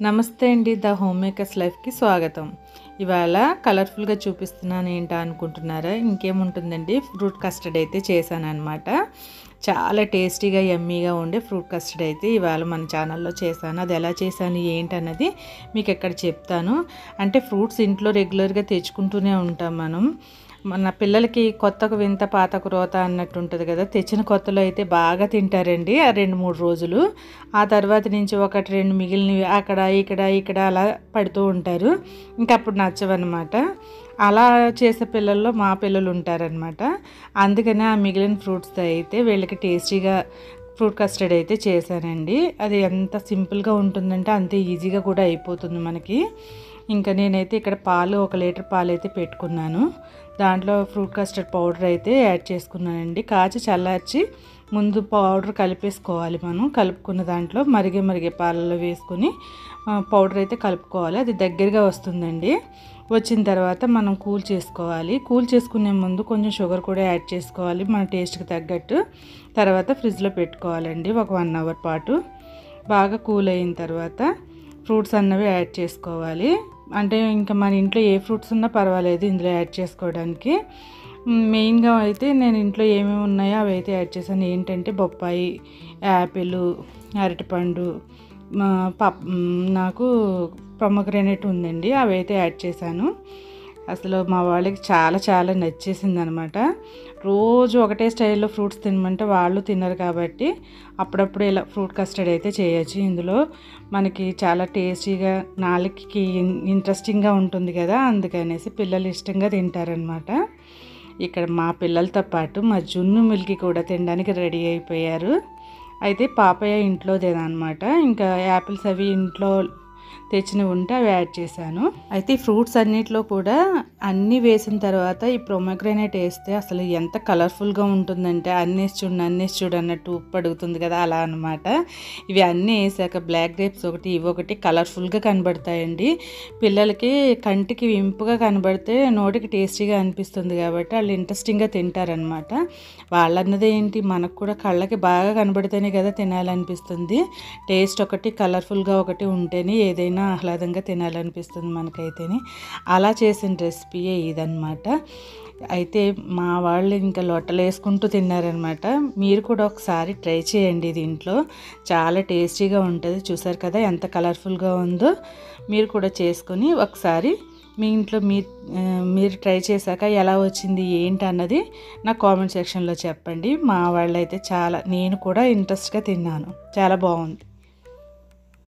నమస్తే అండి, the home makers లైఫ్కి స్వాగతం. ఇవాళ కలర్ఫుల్గా చూపిస్తున్నాను ఏంటా అనుకుంటున్నారా? ఇంకేముంటుందండి, ఫ్రూట్ కస్టర్డ్ అయితే చేశాను అనమాట. చాలా టేస్టీగా యమ్మీగా ఉండే ఫ్రూట్ కస్టర్డ్ అయితే ఇవాళ మన ఛానల్లో చేశాను. అది ఎలా చేశాను ఏంటన్నది మీకు ఎక్కడ చెప్తాను. అంటే ఫ్రూట్స్ ఇంట్లో రెగ్యులర్గా తెచ్చుకుంటూనే ఉంటాం మనం. మన పిల్లలకి కొత్తకు వింత పాతకు రోత అన్నట్టు ఉంటుంది కదా. తెచ్చిన కొత్తలో అయితే బాగా తింటారండి ఆ 2-3 రోజులు. ఆ తర్వాత నుంచి 1-2 మిగిలినవి అక్కడ ఇక్కడ అలా పడుతూ ఉంటారు. ఇంకప్పుడు నచ్చవన్నమాట. అలా చేసే పిల్లల్లో మా పిల్లలు ఉంటారనమాట. అందుకనే ఆ మిగిలిన ఫ్రూట్స్తో అయితే వీళ్ళకి టేస్టీగా ఫ్రూట్ కస్టర్డ్ అయితే చేశానండి. అది ఎంత సింపుల్గా ఉంటుందంటే అంతే ఈజీగా కూడా అయిపోతుంది మనకి. ఇంకా నేనైతే ఇక్కడ 1 లీటర్ పాలు అయితే పెట్టుకున్నాను. దాంట్లో ఫ్రూట్ కస్టర్డ్ పౌడర్ అయితే యాడ్ చేసుకున్నానండి. కాచి చల్లార్చి ముందు పౌడర్ కలిపేసుకోవాలి. మనం కలుపుకున్న దాంట్లో మరిగే పాలలో వేసుకొని పౌడర్ అయితే కలుపుకోవాలి. అది దగ్గరగా వస్తుందండి. వచ్చిన తర్వాత మనం కూల్ చేసుకోవాలి. కూల్ చేసుకునే ముందు కొంచెం షుగర్ కూడా యాడ్ చేసుకోవాలి మన టేస్ట్కి తగ్గట్టు. తర్వాత ఫ్రిడ్జ్లో పెట్టుకోవాలండి ఒక 1 అవర్ పాటు. బాగా కూల్ అయిన తర్వాత ఫ్రూట్స్ అన్నవి యాడ్ చేసుకోవాలి. అంటే ఇంకా మన ఇంట్లో ఏ ఫ్రూట్స్ ఉన్నా పర్వాలేదు ఇందులో యాడ్ చేసుకోవడానికి. మెయిన్గా అయితే నేను ఇంట్లో ఏమేమి ఉన్నాయో అవి అయితే యాడ్ చేశాను. ఏంటంటే బొప్పాయి, యాపిల్, అరటిపండు, నాకు పొమగ్రనేట్ ఉందండి, అవి అయితే యాడ్ చేశాను. అసలు మా వాళ్ళకి చాలా నచ్చేసింది అనమాట. రోజు ఒకటే స్టైల్లో ఫ్రూట్స్ తినమంటే వాళ్ళు తినరు కాబట్టి అప్పుడప్పుడు ఇలా ఫ్రూట్ కస్టర్డ్ అయితే చేయొచ్చు. ఇందులో మనకి చాలా టేస్టీగా నాలుకకి ఇంట్రెస్టింగ్గా ఉంటుంది కదా, అందుకనేసి పిల్లలు ఇష్టంగా తింటారనమాట. ఇక్కడ మా పిల్లలతో పాటు మా జున్ను మిల్కి కూడా తినడానికి రెడీ అయిపోయారు. అయితే పాపయ్య ఇంట్లోదేనమాట. ఇంకా యాపిల్స్ అవి ఇంట్లో తెచ్చినవి ఉంటే అవి యాడ్ చేశాను. అయితే ఈ ఫ్రూట్స్ అన్నిట్లో కూడా అన్నీ వేసిన తర్వాత ఈ పొమగ్రనేట్ వేస్తే అసలు ఎంత కలర్ఫుల్గా ఉంటుందంటే అన్నేసి చూడు అన్నట్టు ఉప్పు అడుగుతుంది కదా, అలా అనమాట. ఇవి అన్నీ వేసాక బ్లాక్ గ్రేప్స్ ఒకటి ఇవి ఒకటి కలర్ఫుల్గా కనబడతాయండి. పిల్లలకి కంటికి ఇంపుగా కనబడితే నోటికి టేస్టీగా అనిపిస్తుంది కాబట్టి వాళ్ళు ఇంట్రెస్టింగ్గా తింటారనమాట. వాళ్ళన్నది ఏంటి, మనకు కూడా కళ్ళకి బాగా కనబడితేనే కదా తినాలనిపిస్తుంది. టేస్ట్ ఒకటి కలర్ఫుల్గా ఒకటి ఉంటేనే ఏదైనా ఆహ్లాదంగా తినాలనిపిస్తుంది మనకైతేనే. అలా చేసిన రెసిపీయే ఇదన్నమాట. అయితే మా వాళ్ళు ఇంకా లొట్టలు వేసుకుంటూ తిన్నారనమాట. మీరు కూడా ఒకసారి ట్రై చేయండి, ఇది ఇంట్లో చాలా టేస్టీగా ఉంటుంది. చూసారు కదా ఎంత కలర్ఫుల్గా ఉందో. మీరు కూడా చేసుకొని ఒకసారి మీ ఇంట్లో మీరు ట్రై చేశాక ఎలా వచ్చింది ఏంటి అన్నది నా కామెంట్ సెక్షన్లో చెప్పండి. మా వాళ్ళైతే నేను కూడా ఇంట్రెస్ట్గా తిన్నాను, చాలా బాగుంది.